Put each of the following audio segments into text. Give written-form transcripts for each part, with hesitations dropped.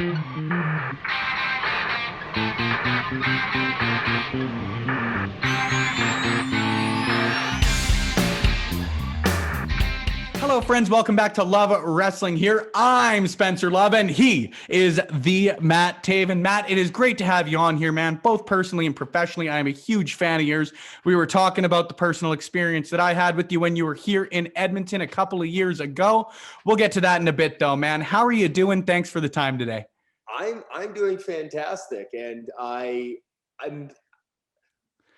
Hello, friends. Welcome back to Love Wrestling here. I'm Spencer Love, and he is the Matt Taven. Matt, it is great to have you on here, man, both personally and professionally. I am a huge fan of yours. We were talking about the personal experience that I had with you when you were here in Edmonton a couple of years ago. We'll get to that in a bit, though, man. How are you doing? Thanks for the time today. I'm doing fantastic, and I'm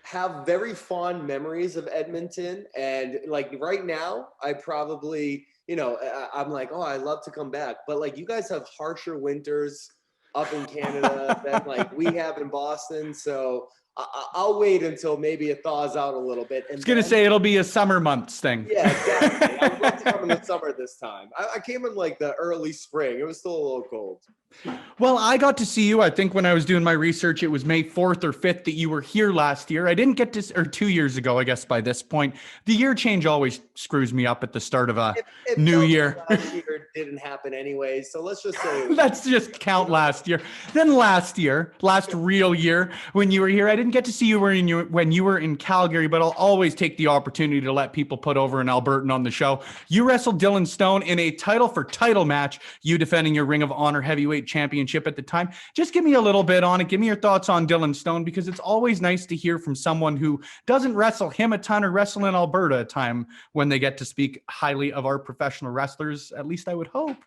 have very fond memories of Edmonton. And like right now, I probably, I'm like, oh, I love to come back. But like you guys have harsher winters up in Canada than like we have in Boston. So I'll wait until maybe it thaws out a little bit. And I was going to say it'll be a summer months thing. Yeah, exactly. I would love to come in the summer this time. I came in like the early spring. It was still a little cold. Well, I got to see you, I think when I was doing my research, it was May 4th or 5th that you were here last year. I didn't get to, or 2 years ago, I guess by this point. The year change always screws me up at the start of a new year. Last year didn't happen anyway, so let's just say. Let's just count last year. Then last real year, when you were here, I didn't get to see you when you were in Calgary, but I'll always take the opportunity to let people put over an Albertan on the show. You wrestled Dylan Stone in a title for title match, you defending your Ring of Honor heavyweight championship at the time. Just give me a little bit on it. Give me your thoughts on Dylan Stone, because it's always nice to hear from someone who doesn't wrestle him a ton or wrestle in Alberta a time when they get to speak highly of our professional wrestlers. At least I would hope.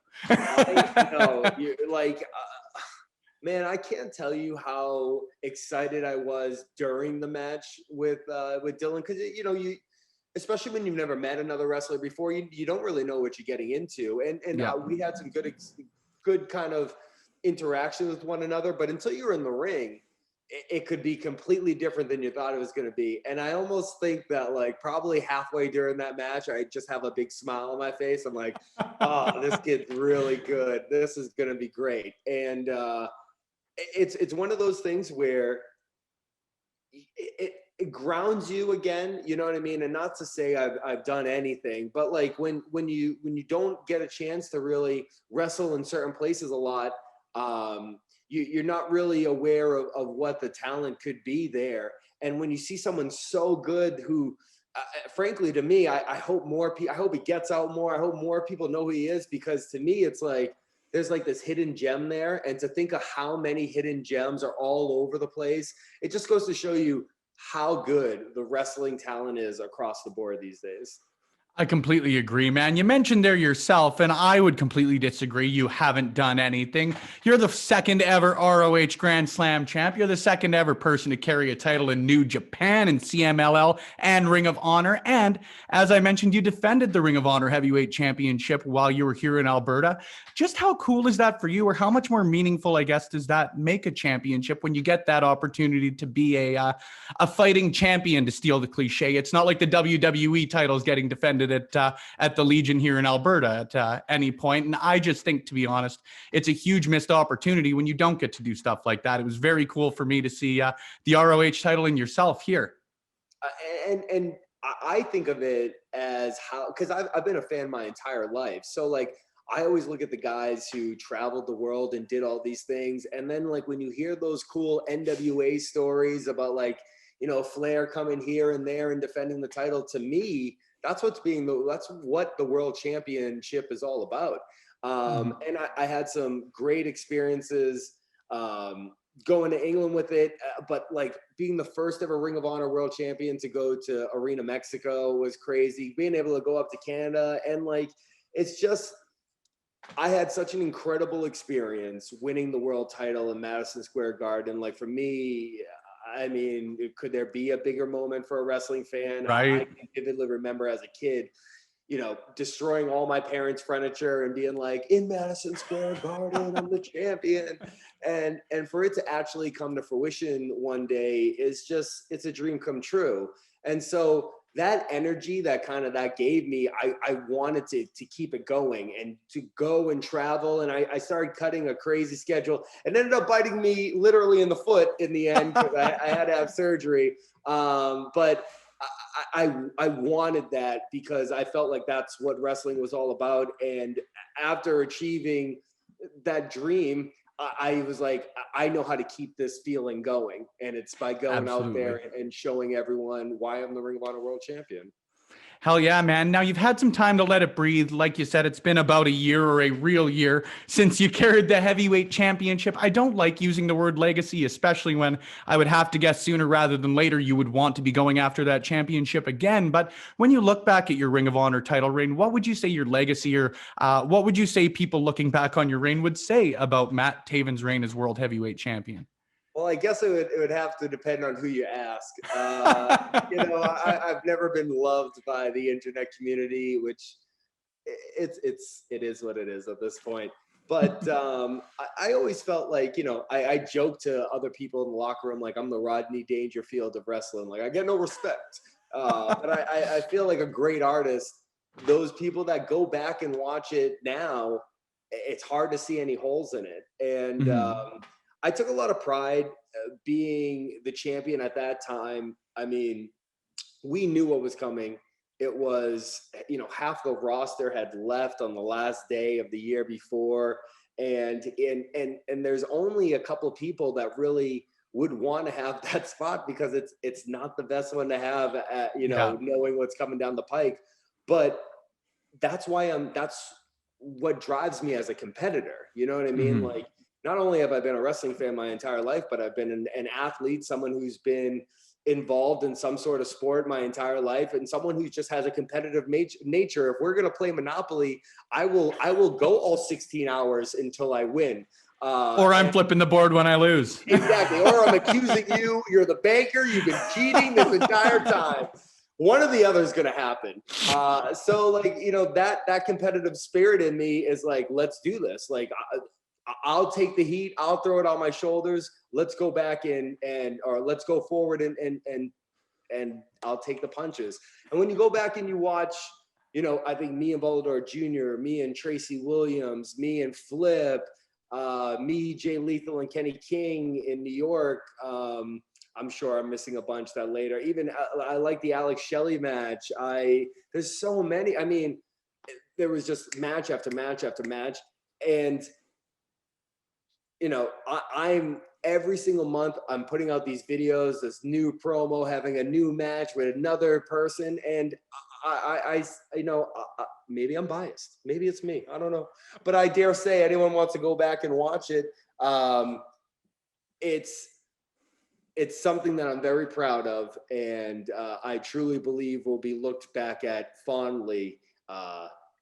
Man, I can't tell you how excited I was during the match with Dylan, because you especially when you've never met another wrestler before, you don't really know what you're getting into, and Yeah. We had some good kind of interaction with one another, but until you're in the ring, it could be completely different than you thought it was going to be. And I almost think that like probably halfway during that match, I just have a big smile on my face. I'm like, oh, this kid's really good. This is going to be great. And it's one of those things where it grounds you again, you know what I mean? And not to say I've done anything, but like when you don't get a chance to really wrestle in certain places a lot, you're not really aware of what the talent could be there. And when you see someone so good who, frankly, to me, I hope I hope he gets out more. I hope more people know who he is, because to me, it's like, there's like this hidden gem there. And to think of how many hidden gems are all over the place, it just goes to show you how good the wrestling talent is across the board these days. I completely agree, man. You mentioned there yourself, and I would completely disagree. You haven't done anything. You're the second ever ROH Grand Slam champ. You're the second ever person to carry a title in New Japan and CMLL and Ring of Honor. And as I mentioned, you defended the Ring of Honor Heavyweight Championship while you were here in Alberta. Just how cool is that for you, or how much more meaningful, I guess, does that make a championship when you get that opportunity to be a fighting champion, to steal the cliche? It's not like the WWE titles getting defended at the Legion here in Alberta at any point. And I just think, to be honest, it's a huge missed opportunity when you don't get to do stuff like that. It was very cool for me to see the ROH title in yourself here. And I think of it as how, because I've been a fan my entire life. So like, I always look at the guys who traveled the world and did all these things. And then like when you hear those cool NWA stories about like, Flair coming here and there and defending the title, to me, that's what the world championship is all about. And I had some great experiences going to England with it, but like being the first ever Ring of Honor world champion to go to Arena Mexico was crazy. Being able to go up to Canada, and like, it's just, I had such an incredible experience winning the world title in Madison Square Garden. Like for me, I mean, could there be a bigger moment for a wrestling fan? Right. I can vividly remember as a kid, destroying all my parents' furniture and being like, in Madison Square Garden, I'm the champion. And for it to actually come to fruition one day is just, it's a dream come true. And so that energy that gave me, I wanted to keep it going and to go and travel. And I started cutting a crazy schedule and ended up biting me literally in the foot in the end, because I had to have surgery. But I wanted that because I felt like that's what wrestling was all about. And after achieving that dream, I was like, I know how to keep this feeling going. And it's by going out there and showing everyone why I'm the Ring of Honor World Champion. Hell yeah, man. Now you've had some time to let it breathe. Like you said, it's been about a year or a real year since you carried the heavyweight championship. I don't like using the word legacy, especially when I would have to guess sooner rather than later you would want to be going after that championship again. But when you look back at your Ring of Honor title reign, what would you say your legacy, or what would you say people looking back on your reign would say about Matt Taven's reign as world heavyweight champion? Well, I guess it would have to depend on who you ask. I've never been loved by the internet community, which it is what it is at this point. But I always felt like, I joke to other people in the locker room, like I'm the Rodney Dangerfield of wrestling. Like I get no respect. But I feel like a great artist, those people that go back and watch it now, it's hard to see any holes in it. And I took a lot of pride being the champion at that time. I mean, we knew what was coming. It was, half the roster had left on the last day of the year before. And there's only a couple of people that really would want to have that spot because it's not the best one to have, knowing what's coming down the pike. But that's what drives me as a competitor. You know what I mean? Like, not only have I been a wrestling fan my entire life, but I've been an athlete, someone who's been involved in some sort of sport my entire life, and someone who just has a competitive nature. If we're going to play Monopoly, I will go all 16 hours until I win. Or I'm flipping the board when I lose. Exactly. Or I'm accusing you. You're the banker. You've been cheating this entire time. One or the other is going to happen. So like, that competitive spirit in me is like, let's do this. Like, I'll take the heat. I'll throw it on my shoulders. Let's go back or let's go forward and I'll take the punches. And when you go back and you watch, I think me and Volador Jr., me and Tracy Williams, me and Flip, me, Jay Lethal, and Kenny King in New York. I'm sure I'm missing a bunch that later. Even I like the Alex Shelley match. There's so many. I mean, there was just match after match after match. And I'm every single month I'm putting out these videos, this new promo, having a new match with another person. And maybe I'm biased. Maybe it's me. I don't know. But I dare say anyone wants to go back and watch it. It's something that I'm very proud of. And I truly believe will be looked back at fondly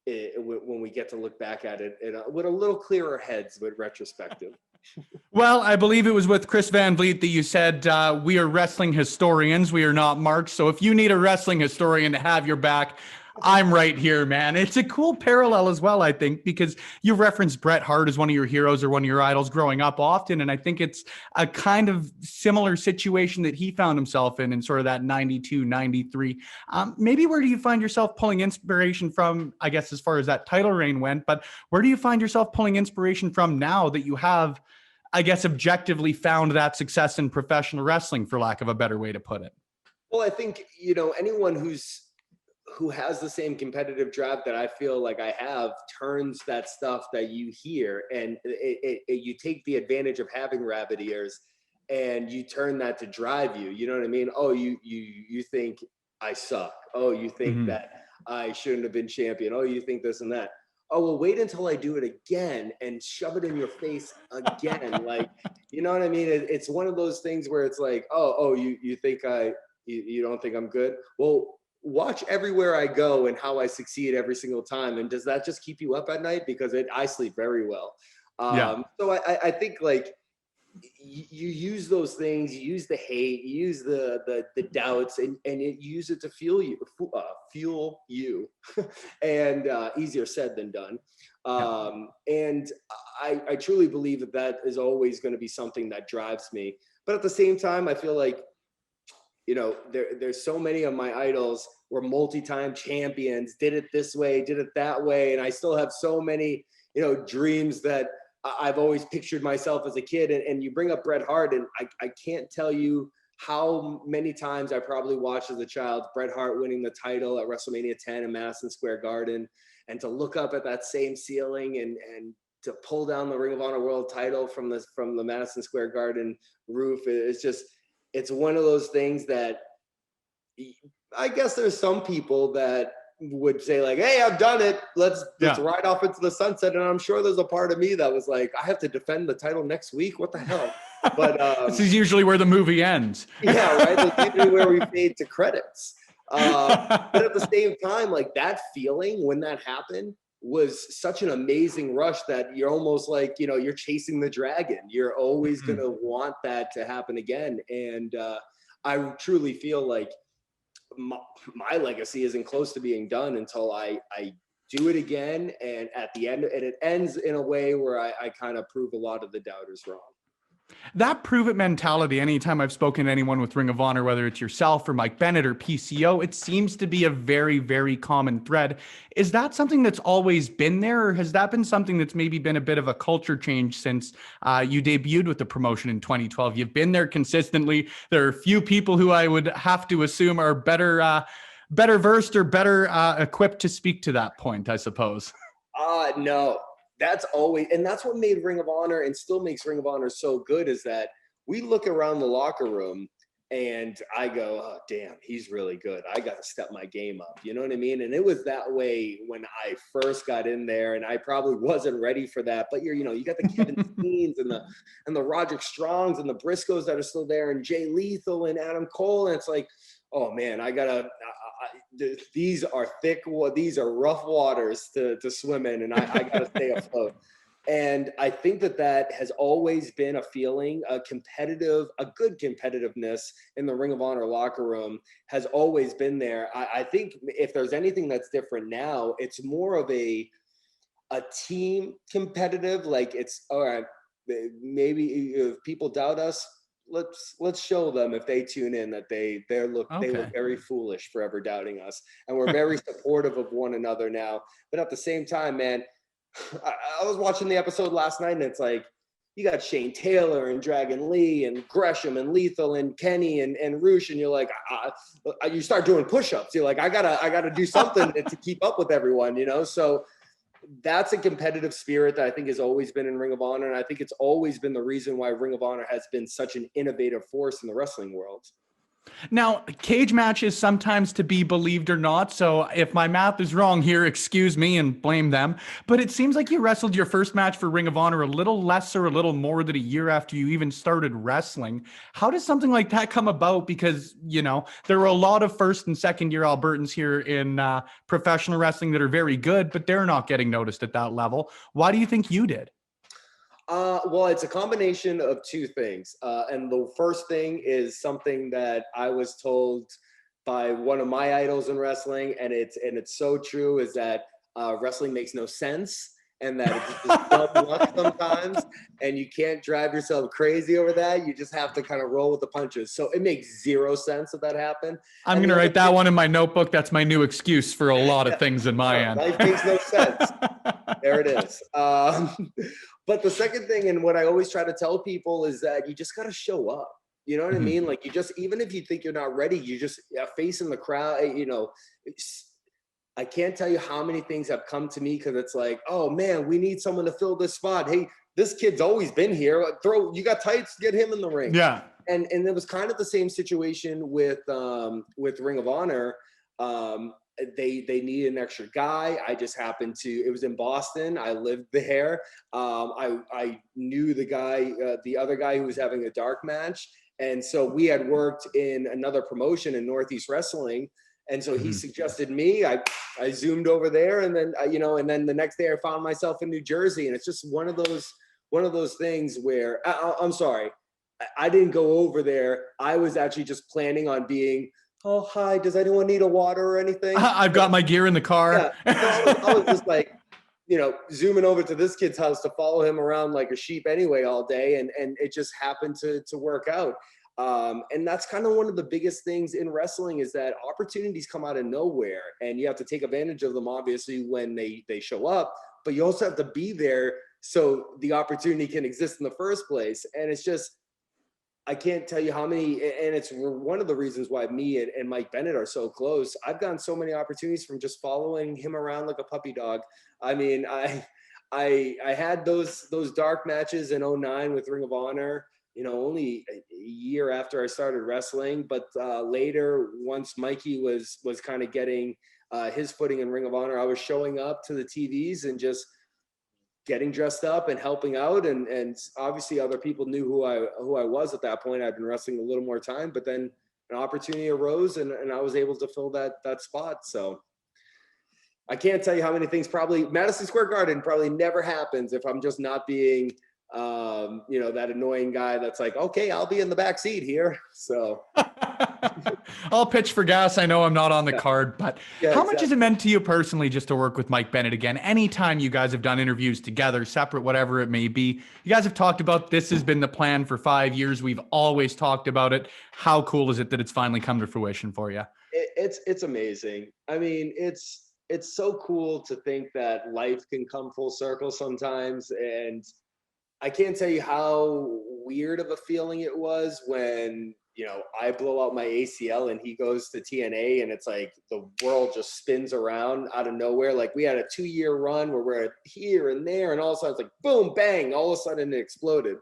when we get to look back at it with a little clearer heads with retrospective. Well, I believe it was with Chris Van Vliet that you said, we are wrestling historians. We are not March. So if you need a wrestling historian to have your back, I'm right here, man. It's a cool parallel as well, I think, because you referenced Bret Hart as one of your heroes or one of your idols growing up often. And I think it's a kind of similar situation that he found himself in sort of that 92, 93. Maybe where do you find yourself pulling inspiration from, I guess, as far as that title reign went, but where do you find yourself pulling inspiration from now that you have, I guess, objectively found that success in professional wrestling, for lack of a better way to put it? Well, I think, anyone who has the same competitive drive that I feel like I have turns that stuff that you hear, and you take the advantage of having rabbit ears and you turn that to drive you. You know what I mean? Oh, you think I suck. Oh, you think that I shouldn't have been champion. Oh, you think this and that. Oh, well, wait until I do it again and shove it in your face again. Like, you know what I mean? It's one of those things where it's like, you think you don't think I'm good? Well, watch everywhere I go and how I succeed every single time. And does that just keep you up at night? Because I sleep very well. So I think like you use those things, you use the hate, you use the doubts, and you use it to fuel you, and easier said than done. And I truly believe that is always going to be something that drives me. But at the same time, I feel like, there's so many of my idols were multi-time champions, did it this way, did it that way. And I still have so many, dreams that I've always pictured myself as a kid. And you bring up Bret Hart, and I can't tell you how many times I probably watched as a child Bret Hart winning the title at WrestleMania 10 in Madison Square Garden, and to look up at that same ceiling and to pull down the Ring of Honor World title from the Madison Square Garden roof. It's one of those things that I guess there's some people that would say like, hey, I've done it. Let's ride off into the sunset. And I'm sure there's a part of me that was like, I have to defend the title next week. What the hell? But this is usually where the movie ends. Yeah, right. That's usually where we fade to credits. But at the same time, like that feeling when that happened was such an amazing rush that you're almost like, you're chasing the dragon. You're always going to want that to happen again. And I truly feel like my legacy isn't close to being done until I do it again. And at the end, and it ends in a way where I kind of prove a lot of the doubters wrong. That prove it mentality, anytime I've spoken to anyone with Ring of Honor, whether it's yourself or Mike Bennett or PCO, it seems to be a very, very common thread. Is that something that's always been there, or has that been something that's maybe been a bit of a culture change since you debuted with the promotion in 2012? You've been there consistently. There are a few people who I would have to assume are better versed or better equipped to speak to that point, I suppose. No. That's always, and that's what made Ring of Honor and still makes Ring of Honor so good, is that we look around the locker room and I go, oh, damn, he's really good. I got to step my game up. You know what I mean? And it was that way when I first got in there, and I probably wasn't ready for that. But you got the Kevin Steens and the Roderick Strongs and the Briscoes that are still there, and Jay Lethal and Adam Cole. And it's like, oh man, these are these are rough waters to swim in, and I got to stay afloat. And I think that has always been a feeling, a good competitiveness in the Ring of Honor locker room has always been there. I think if there's anything that's different now, it's more of a team competitive. Like, it's all right, maybe if people doubt us, let's show them, if they tune in, that they look very foolish for ever doubting us. And we're very supportive of one another now. But at the same time, man, I was watching the episode last night, and it's like, you got Shane Taylor and Dragon Lee and Gresham and Lethal and Kenny and Roosh, and you're like, you start doing push-ups. You're like, I gotta do something to keep up with everyone, So that's a competitive spirit that I think has always been in Ring of Honor. And I think it's always been the reason why Ring of Honor has been such an innovative force in the wrestling world. Now, cage matches sometimes to be believed or not. So if my math is wrong here, excuse me and blame them. But it seems like you wrestled your first match for Ring of Honor a little less or a little more than a year after you even started wrestling. How does something like that come about? Because, there are a lot of first and second year Albertans here in professional wrestling that are very good, but they're not getting noticed at that level. Why do you think you did? Well, it's a combination of two things. And the first thing is something that I was told by one of my idols in wrestling, and it's so true, is that wrestling makes no sense, and that it's just dumb luck sometimes, and you can't drive yourself crazy over that. You just have to kind of roll with the punches. So it makes zero sense that happened. I'm going to write that one in my notebook. That's my new excuse for a lot of things in my end. Life makes no sense. There it is. But the second thing, and what I always try to tell people, is that you just got to show up. You know what I mean? Like, even if you think you're not ready, you just facing the crowd, I can't tell you how many things have come to me because it's like, oh man, we need someone to fill this spot. Hey, this kid's always been here. You got tights, get him in the ring. Yeah. And it was kind of the same situation with Ring of Honor. They needed an extra guy. I just happened to, it was in Boston. I lived there. I knew the other guy who was having a dark match. And so we had worked in another promotion in Northeast Wrestling. And so he suggested me. I zoomed over there, and then and then the next day I found myself in New Jersey. And it's just one of those things where I'm sorry, I didn't go over there. I was actually just planning on being, oh hi, does anyone need a water or anything? I've got my gear in the car. Yeah. So I was just like, zooming over to this kid's house to follow him around like a sheep anyway all day, and it just happened to work out. And that's kind of one of the biggest things in wrestling, is that opportunities come out of nowhere, and you have to take advantage of them, obviously, when they show up, but you also have to be there so the opportunity can exist in the first place. And it's just, I can't tell you how many, and it's one of the reasons why me and Mike Bennett are so close. I've gotten so many opportunities from just following him around like a puppy dog. I mean, I had those dark matches in '09 with Ring of Honor, only a year after I started wrestling. But later, once Mikey was kind of getting his footing in Ring of Honor, I was showing up to the TVs and just getting dressed up and helping out. And obviously other people knew who I was at that point. I'd been wrestling a little more time, but then an opportunity arose and I was able to fill that spot. So I can't tell you how many things. Probably Madison Square Garden probably never happens if I'm just not being, that annoying guy that's like, okay, I'll be in the back seat here. So I'll pitch for gas. I know I'm not on the card, but how much exactly. has it meant to you personally just to work with Mike Bennett again? Anytime you guys have done interviews together, separate, whatever it may be, you guys have talked about this has been the plan for 5 years. We've always talked about it. How cool is it that it's finally come to fruition for you? It's amazing. I mean, it's so cool to think that life can come full circle sometimes. And I can't tell you how weird of a feeling it was when, I blow out my ACL and he goes to TNA and it's like the world just spins around out of nowhere. Like we had a 2-year run where we're here and there and all of a sudden it's like, boom, bang, all of a sudden it exploded.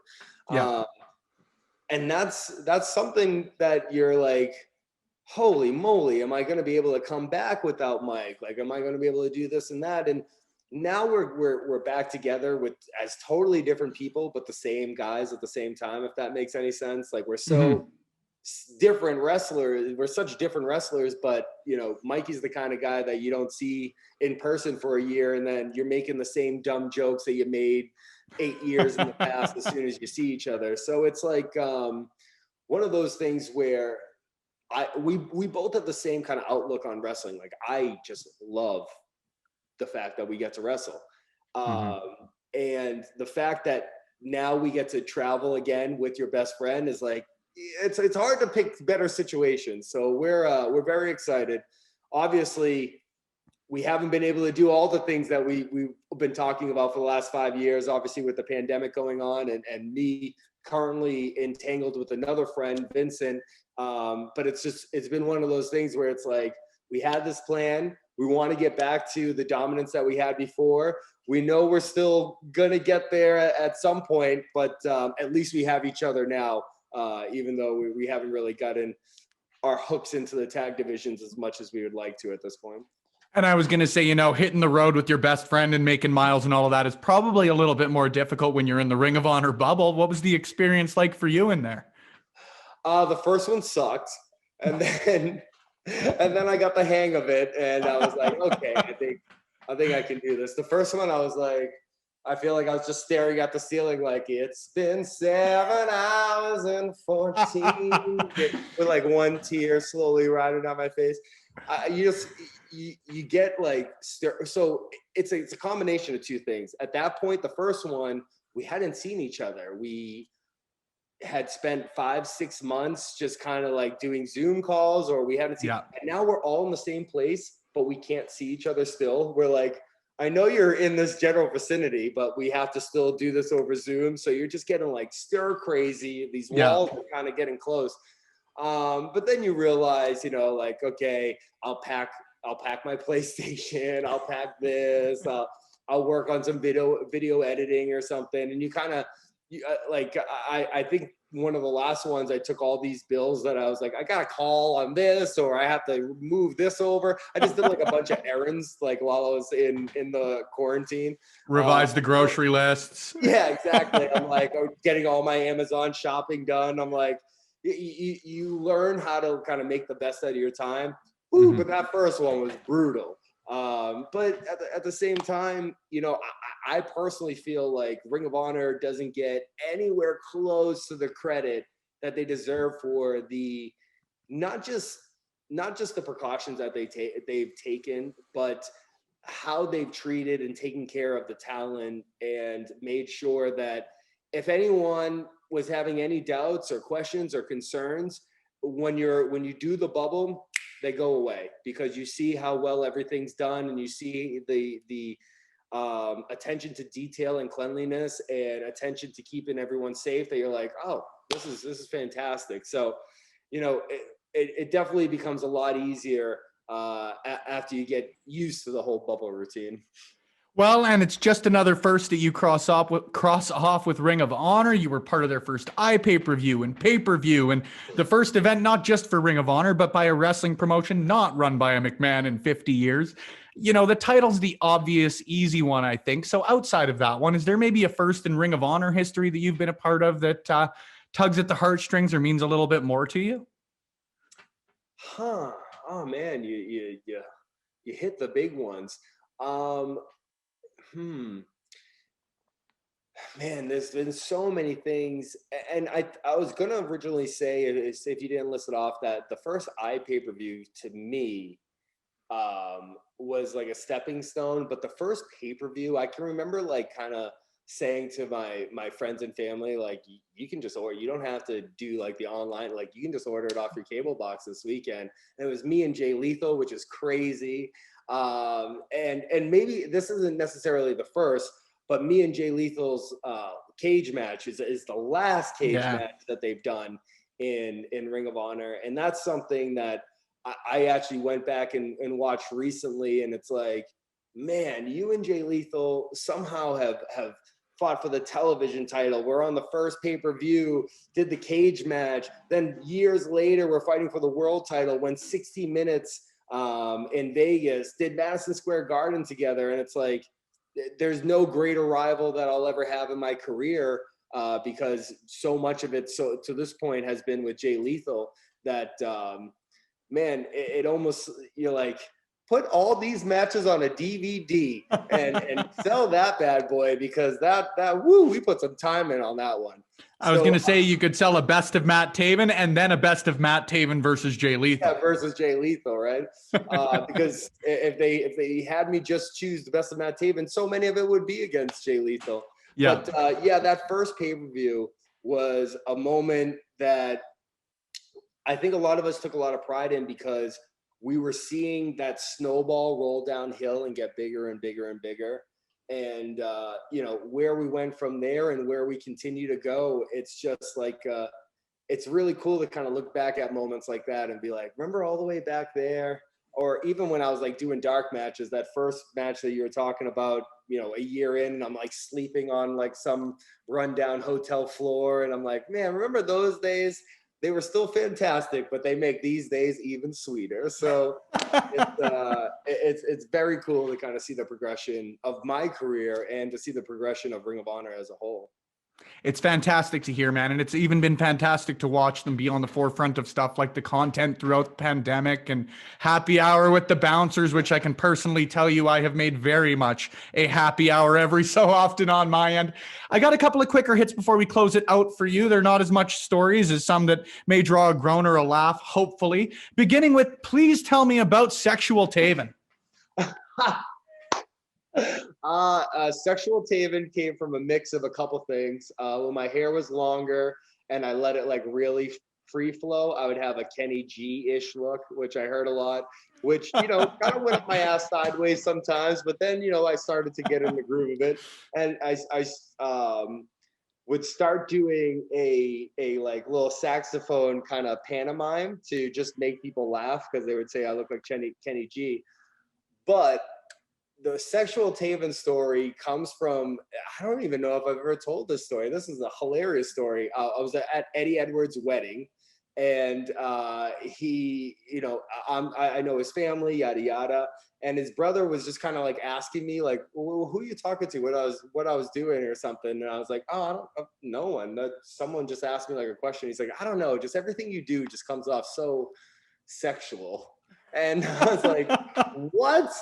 Yeah. And that's something that you're like, holy moly, am I going to be able to come back without Mike? Like, am I going to be able to do this and that? And now we're back together with as totally different people, but the same guys at the same time, if that makes any sense. Like we're so different wrestlers. We're such different wrestlers, but Mikey's the kind of guy that you don't see in person for a year. And then you're making the same dumb jokes that you made 8 years in the past as soon as you see each other. So it's like one of those things where we both have the same kind of outlook on wrestling. Like I just love the fact that we get to wrestle. And the fact that now we get to travel again with your best friend is like, it's hard to pick better situations. So we're very excited. Obviously we haven't been able to do all the things that we've been talking about for the last 5 years, obviously with the pandemic going on and me currently entangled with another friend, Vincent. But it's been one of those things where it's like, we had this plan. We want to get back to the dominance that we had before. We know we're still going to get there at some point, but at least we have each other now, even though we haven't really gotten our hooks into the tag divisions as much as we would like to at this point. And I was going to say, hitting the road with your best friend and making miles and all of that is probably a little bit more difficult when you're in the Ring of Honor bubble. What was the experience like for you in there? The first one sucked. And then I got the hang of it and I was like, okay, I think I can do this. The first one, I was like, I feel like I was just staring at the ceiling like it's been 7 hours and 14 with like one tear slowly riding down my face. You get like, so it's a combination of two things. At that point, the first one, we hadn't seen each other. We had spent 5-6 months just kind of like doing Zoom calls, or we haven't seen. And now we're all in the same place, but we can't see each other still. We're like, I know you're in this general vicinity, but we have to still do this over Zoom. So you're just getting like stir crazy. These walls are kind of getting close. But then you realize, like, okay, I'll pack my PlayStation. I'll pack this. I'll work on some video editing or something. And you kind of, I think one of the last ones, I took all these bills that I was like, I got to call on this, or I have to move this over. I just did like a bunch of errands, like while I was in the quarantine. Revise the grocery lists. Yeah, exactly. I'm like getting all my Amazon shopping done. I'm like, you learn how to kind of make the best out of your time. Ooh, but that first one was brutal. But at the same time, I personally feel like Ring of Honor doesn't get anywhere close to the credit that they deserve for the not just the precautions that they've taken, but how they've treated and taken care of the talent and made sure that if anyone was having any doubts or questions or concerns, when you do the bubble, they go away because you see how well everything's done and you see the attention to detail and cleanliness and attention to keeping everyone safe, that you're like, oh, this is fantastic. So, it definitely becomes a lot easier after you get used to the whole bubble routine. Well, and it's just another first that you cross off with Ring of Honor. You were part of their first pay-per-view and pay-per-view, and the first event not just for Ring of Honor, but by a wrestling promotion not run by a McMahon in 50 years. You know, the title's the obvious, easy one, I think. So outside of that one, is there maybe a first in Ring of Honor history that you've been a part of that tugs at the heartstrings or means a little bit more to you? Huh. Oh man, you hit the big ones. Um, hmm. Man, there's been so many things, and I was gonna originally say, if you didn't list it off, that the first pay-per-view to me was like a stepping stone. But the first pay-per-view, I can remember like kind of saying to my friends and family, like, you can just order, you don't have to do like the online, like you can just order it off your cable box this weekend. And it was me and Jay Lethal, which is crazy. And maybe this isn't necessarily the first, but me and Jay Lethal's cage match is the last cage Yeah. match that they've done in Ring of Honor. And that's something that I actually went back and watched recently, and it's like, man, you and Jay Lethal somehow have fought for the television title. We're on the first pay-per-view, did the cage match. Then years later, we're fighting for the world title, went 60 minutes in Vegas, did Madison Square Garden together. And it's like, there's no greater rival that I'll ever have in my career, because so much of it, so to this point, has been with Jay Lethal that, man, it almost, you're like, put all these matches on a DVD and sell that bad boy, because that woo, we put some time in on that one. I was going to say you could sell a best of Matt Taven and then a best of Matt Taven versus Jay Lethal. Yeah, versus Jay Lethal, right? Because if they had me just choose the best of Matt Taven, so many of it would be against Jay Lethal. Yeah. But yeah, that first pay-per-view was a moment that I think a lot of us took a lot of pride in, because we were seeing that snowball roll downhill and get bigger and bigger and bigger. And, you know, where we went from there and where we continue to go, it's just like, it's really cool to kind of look back at moments like that and be like, remember all the way back there? Or even when I was like doing dark matches, that first match that you were talking about, you know, a year in, and I'm like sleeping on like some rundown hotel floor. And I'm like, man, remember those days? They were still fantastic, but they make these days even sweeter. So it's very cool to kind of see the progression of my career and to see the progression of Ring of Honor as a whole. It's fantastic to hear, man. And it's even been fantastic to watch them be on the forefront of stuff like the content throughout the pandemic and happy hour with the bouncers, which I can personally tell you I have made very much a happy hour every so often on my end. I got a couple of quicker hits before we close it out for you. They're not as much stories as some that may draw a groan or a laugh, hopefully. Beginning with, please tell me about Sexual Taven. Sexual Taven came from a mix of a couple things. When my hair was longer and I let it like really free flow, I would have a Kenny G-ish look, which I heard a lot, which, you know, kind of went up my ass sideways sometimes. But then, you know, I started to get in the groove of it, and I would start doing a like little saxophone kind of pantomime to just make people laugh, because they would say I look like Kenny G. But the Sexual Taven story comes from, I don't even know if I've ever told this story. This is a hilarious story. I was at Eddie Edwards' wedding, and he, you know, I know his family, yada yada, and his brother was just kind of like asking me, like, well, who are you talking to? What I was doing or something, and I was like, oh, I don't, no one. Someone just asked me like a question. He's like, I don't know, just everything you do just comes off so sexual. And I was like, what?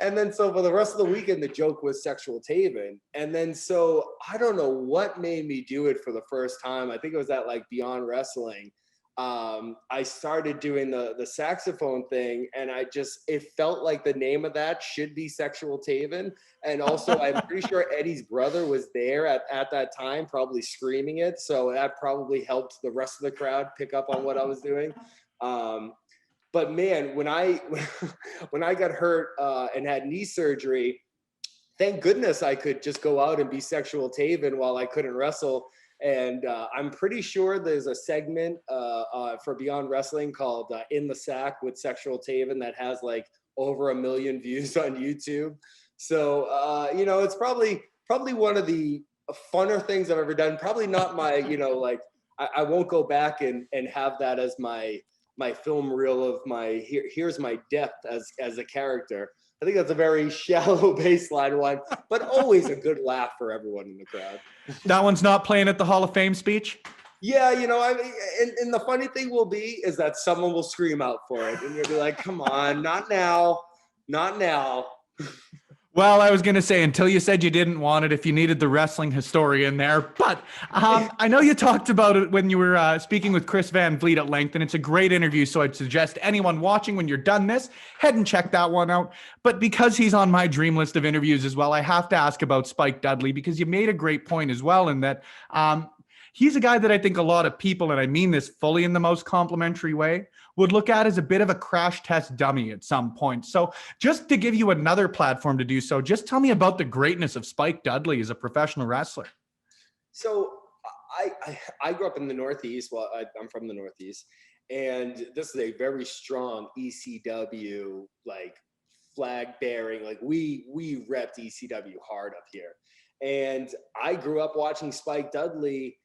And then so for the rest of the weekend, the joke was Sexual Taven. And then so I don't know what made me do it for the first time. I think it was at like Beyond Wrestling. I started doing the saxophone thing, and it felt like the name of that should be Sexual Taven. And also I'm pretty sure Eddie's brother was there at that time, probably screaming it. So that probably helped the rest of the crowd pick up on what I was doing. But man, when I got hurt and had knee surgery, thank goodness I could just go out and be Sexual Taven while I couldn't wrestle. And I'm pretty sure there's a segment for Beyond Wrestling called In the Sack with Sexual Taven that has like over 1 million views on YouTube. So, it's probably one of the funner things I've ever done. Probably not my, like I won't go back and have that as my film reel of here's my depth as a character. I think that's a very shallow baseline one, but always a good laugh for everyone in the crowd. That one's not playing at the Hall of Fame speech? Yeah, I mean, and the funny thing will be is that someone will scream out for it, and you'll be like, come on, not now, not now. Well, I was going to say, until you said you didn't want it, if you needed the wrestling historian there. But I know you talked about it when you were speaking with Chris Van Vliet at length, and it's a great interview. So I'd suggest anyone watching, when you're done this, head and check that one out. But because he's on my dream list of interviews as well, I have to ask about Spike Dudley, because you made a great point as well in that he's a guy that I think a lot of people, and I mean this fully in the most complimentary way, would look at as a bit of a crash test dummy at some point. So just to give you another platform to do so, just tell me about the greatness of Spike Dudley as a professional wrestler. So I grew up in the Northeast. Well, I'm from the Northeast, and this is a very strong ECW, like flag bearing, like we repped ECW hard up here. And I grew up watching Spike Dudley.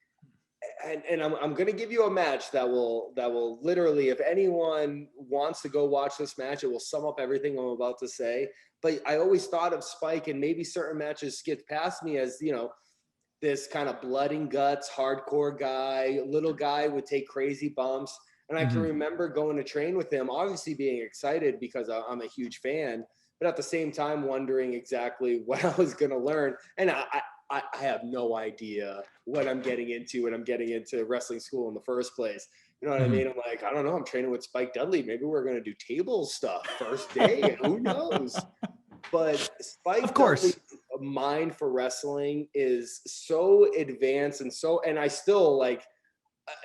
And I'm going to give you a match that will literally, if anyone wants to go watch this match, it will sum up everything I'm about to say. But I always thought of Spike, and maybe certain matches skip past me, as, this kind of blood and guts, hardcore guy, little guy would take crazy bumps. And I can remember going to train with him, obviously being excited because I'm a huge fan, but at the same time wondering exactly what I was going to learn. And I have no idea what I'm getting into when I'm getting into wrestling school in the first place. You know what I mean? I'm like, I don't know. I'm training with Spike Dudley. Maybe we're going to do table stuff first day. Who knows? But Spike Dudley's mind for wrestling is so advanced and I still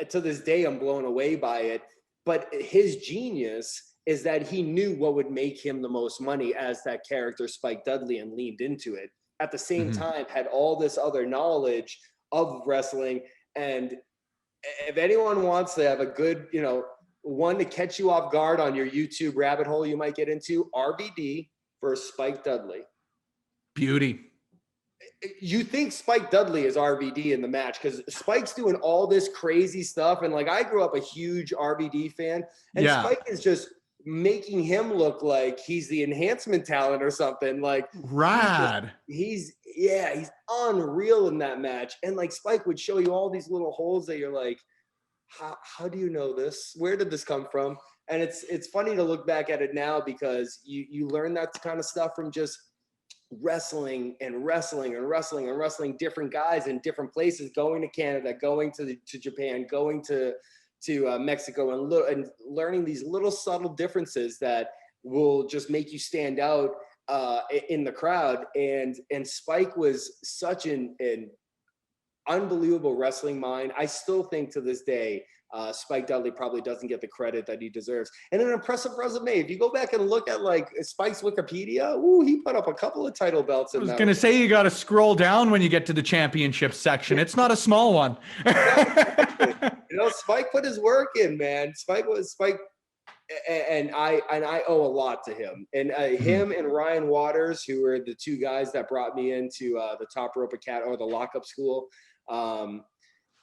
to this day, I'm blown away by it. But his genius is that he knew what would make him the most money as that character, Spike Dudley, and leaned into it. At the same time, had all this other knowledge of wrestling. And if anyone wants to have a good, one to catch you off guard on your YouTube rabbit hole you might get into, RVD versus Spike Dudley. Beauty. You think Spike Dudley is RVD in the match because Spike's doing all this crazy stuff. And I grew up a huge RVD fan, and Spike is just making him look like he's the enhancement talent or something. Like rad. He's unreal in that match. And Spike would show you all these little holes that you're like, how do you know this? Where did this come from? And it's funny to look back at it now because you learn that kind of stuff from just wrestling different guys in different places, going to Canada, going to Japan, going to Mexico, and learning these little subtle differences that will just make you stand out in the crowd. And Spike was such an unbelievable wrestling mind. I still think to this day, Spike Dudley probably doesn't get the credit that he deserves. And an impressive resume. If you go back and look at Spike's Wikipedia, he put up a couple of title belts. I was going to say, you got to scroll down when you get to the championship section. It's not a small one. Spike put his work in, man. Spike, and I owe a lot to him. And him and Ryan Waters, who were the two guys that brought me into the Top Rope Academy or the Lockup School.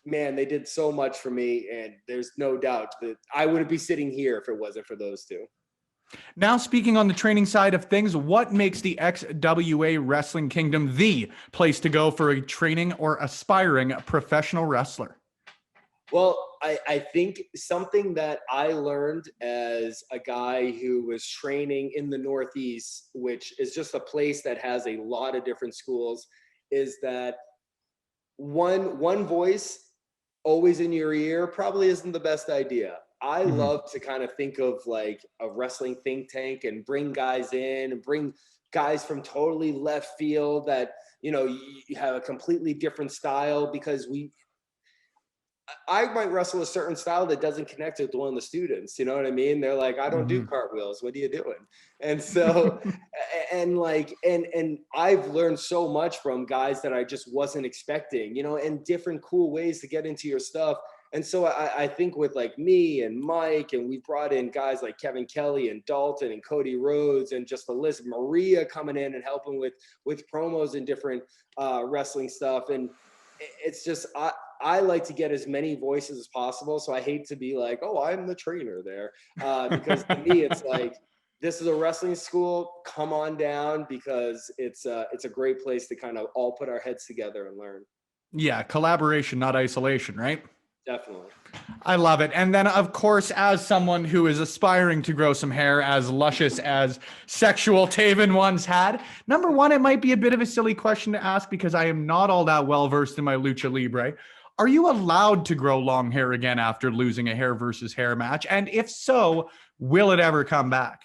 Man, they did so much for me, and there's no doubt that I wouldn't be sitting here if it wasn't for those two. Now, speaking on the training side of things, what makes the XWA Wrestling Kingdom the place to go for a training or aspiring professional wrestler? Well, I think something that I learned as a guy who was training in the Northeast, which is just a place that has a lot of different schools, is that one voice always in your ear probably isn't the best idea. I love to kind of think of a wrestling think tank and bring guys in and bring guys from totally left field that, you have a completely different style, because I might wrestle a certain style that doesn't connect with one of the students. You know what I mean? They're like, I don't do cartwheels. What are you doing? And so, and I've learned so much from guys that I just wasn't expecting, and different cool ways to get into your stuff. And so I think with like me and Mike, and we brought in guys like Kevin Kelly and Dalton and Cody Rhodes, and just the list, Maria coming in and helping with promos and different wrestling stuff. And it's just, I like to get as many voices as possible. So I hate to be like, oh, I'm the trainer there. Because to me, it's like, this is a wrestling school. Come on down, because it's a great place to kind of all put our heads together and learn. Yeah, collaboration, not isolation, right? Definitely. I love it. And then, of course, as someone who is aspiring to grow some hair as luscious as sexual Taven once had, number one, it might be a bit of a silly question to ask because I am not all that well versed in my lucha libre. Are you allowed to grow long hair again after losing a hair versus hair match? And if so, will it ever come back?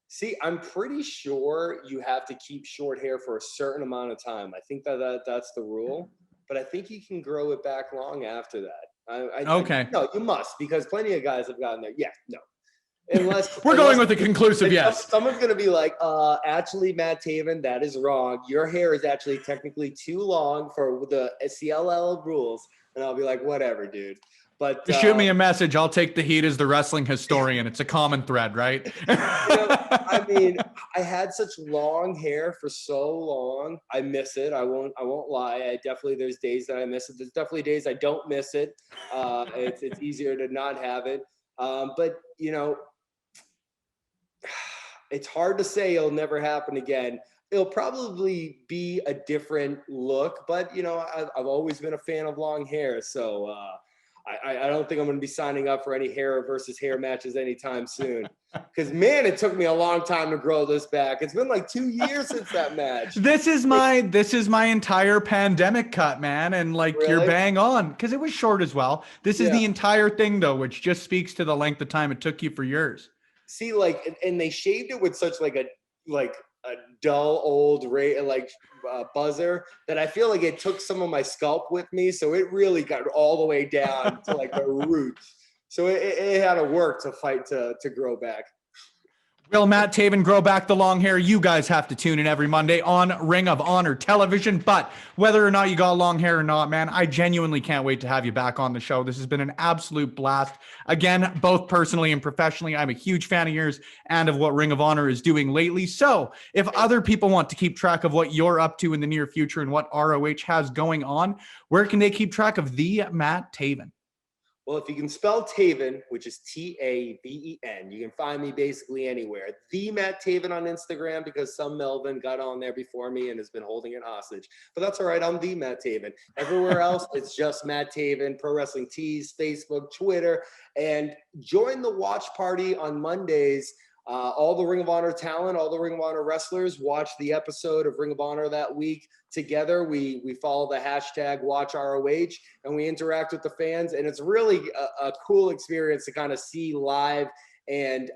See, I'm pretty sure you have to keep short hair for a certain amount of time. I think that's the rule, but I think you can grow it back long after that. Okay. No, you must, because plenty of guys have gotten there. Yeah, no. Unless we're going with a conclusive yes. Someone's going to be like, actually, Matt Taven, that is wrong. Your hair is actually technically too long for the CLL rules. And I'll be like, whatever, dude. But shoot me a message. I'll take the heat as the wrestling historian. It's a common thread, right? I mean, I had such long hair for so long. I miss it. I won't lie. There's days that I miss it. There's definitely days I don't miss it. It's easier to not have it. But it's hard to say it'll never happen again. It'll probably be a different look, but I've always been a fan of long hair, so I don't think I'm going to be signing up for any hair versus hair matches anytime soon. Because man, it took me a long time to grow this back. It's been like 2 years since that match. This is my entire pandemic cut, man, and like really? You're bang on because it was short as well. This is the entire thing though, which just speaks to the length of time it took you for yours. See, and they shaved it with such a dull old buzzer that I feel like it took some of my scalp with me, so it really got all the way down to the roots. So it had to work to fight to grow back. Will Matt Taven grow back the long hair? You guys have to tune in every Monday on Ring of Honor television. But whether or not you got long hair or not, man, I genuinely can't wait to have you back on the show. This has been an absolute blast. Again, both personally and professionally, I'm a huge fan of yours and of what Ring of Honor is doing lately. So if other people want to keep track of what you're up to in the near future and what ROH has going on, where can they keep track of the Matt Taven? Well, if you can spell Taven, which is Taven, you can find me basically anywhere. The Matt Taven on Instagram, because some Melvin got on there before me and has been holding it hostage. But that's all right. I'm the Matt Taven. Everywhere else, it's just Matt Taven, Pro Wrestling Tees, Facebook, Twitter. And join the watch party on Mondays. All the Ring of Honor talent, all the Ring of Honor wrestlers watch the episode of Ring of Honor that week together. We follow the hashtag WatchROH and we interact with the fans. And it's really a cool experience to kind of see live and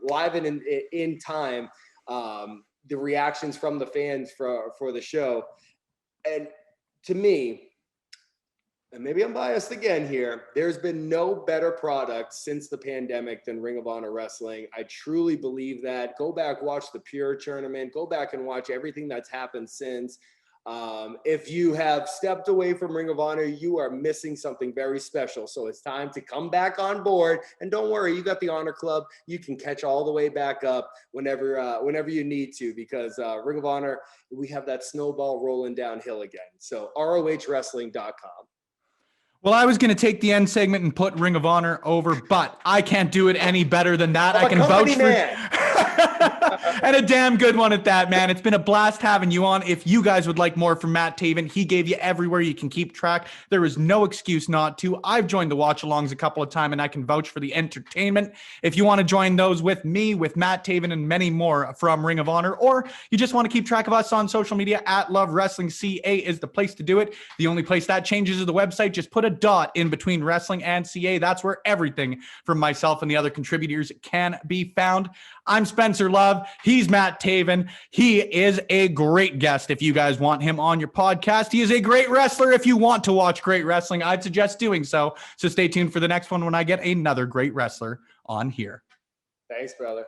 live and in time the reactions from the fans for the show. And to me, and maybe I'm biased again here, there's been no better product since the pandemic than Ring of Honor Wrestling. I truly believe that. Go back, watch the Pure tournament. Go back and watch everything that's happened since. If you have stepped away from Ring of Honor, you are missing something very special. So it's time to come back on board. And don't worry, you got the Honor Club. You can catch all the way back up whenever you need to, because Ring of Honor, we have that snowball rolling downhill again. So ROHWrestling.com. Well, I was going to take the end segment and put Ring of Honor over, but I can't do it any better than that. I can vouch for and a damn good one at that, man. It's been a blast having you on. If you guys would like more from Matt Taven, he gave you everywhere you can keep track. There is no excuse not to. I've joined the watch-alongs a couple of times, and I can vouch for the entertainment. If you want to join those with me, with Matt Taven, and many more from Ring of Honor, or you just want to keep track of us on social media, at Love Wrestling CA is the place to do it. The only place that changes is the website. Just put a dot in between wrestling and CA. That's where everything from myself and the other contributors can be found. I'm Spencer Love. He's Matt Taven. He is a great guest if you guys want him on your podcast. He is a great wrestler. If you want to watch great wrestling, I'd suggest doing so. So stay tuned for the next one when I get another great wrestler on here. Thanks, brother.